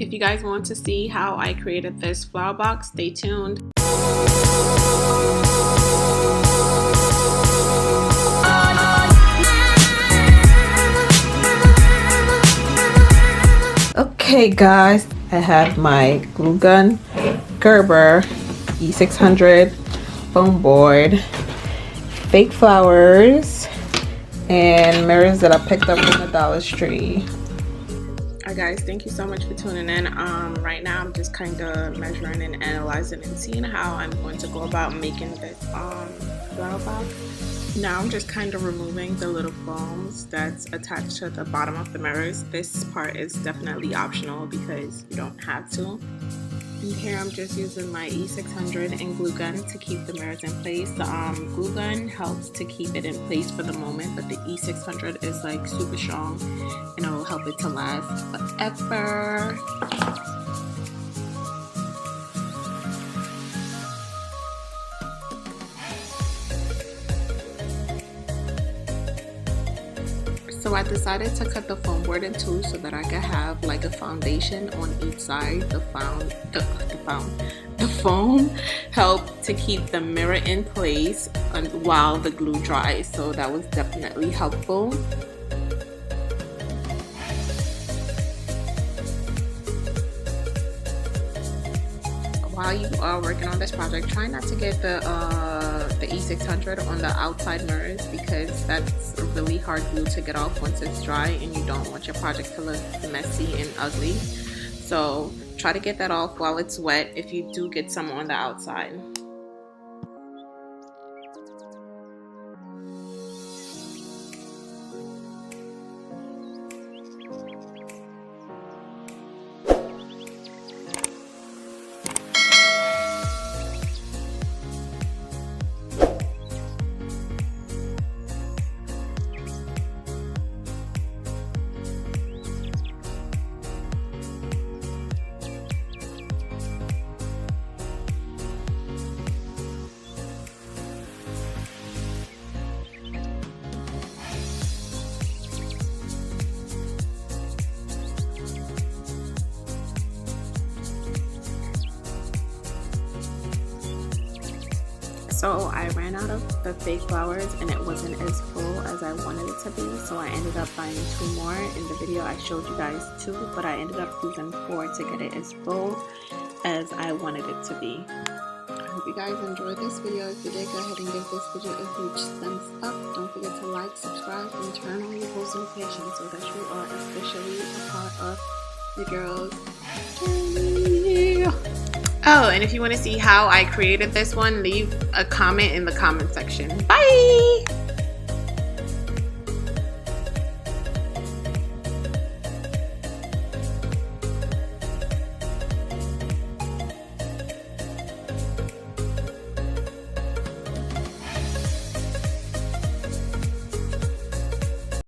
If you guys want to see how I created this flower box, stay tuned. Okay guys, I have my glue gun, Gerber E600 foam board, fake flowers, and mirrors that I picked up from the Dollar Tree. Alright guys, thank you so much for tuning in. Right now I'm just kind of measuring and analyzing and seeing how I'm going to go about making this flower box. Now I'm just kind of removing the little foams that's attached to the bottom of the mirrors. This part is definitely optional because you don't have to. And here I'm just using my E600 and glue gun to keep the mirrors in place. The glue gun helps to keep it in place for the moment, but the E600 is like super strong and it will help it to last forever. So I decided to cut the foam board in two so that I could have like a foundation on each side. The foam helped to keep the mirror in place while the glue dries, so that was definitely helpful. While you are working on this project, try not to get the E600 on the outside mirrors because that's a really hard glue to get off once it's dry, and you don't want your project to look messy and ugly. So try to get that off while it's wet if you do get some on the outside. So I ran out of the fake flowers and it wasn't as full as I wanted it to be, so I ended up buying 2 more. In the video I showed you guys 2, but I ended up using 4 to get it as full as I wanted it to be. I hope you guys enjoyed this video. If you did, go ahead and give this video a huge thumbs up. Don't forget to like, subscribe, and turn on your post notifications so that you are officially a part of the girls' journey. Oh, and if you want to see how I created this one, leave a comment in the comment section. Bye!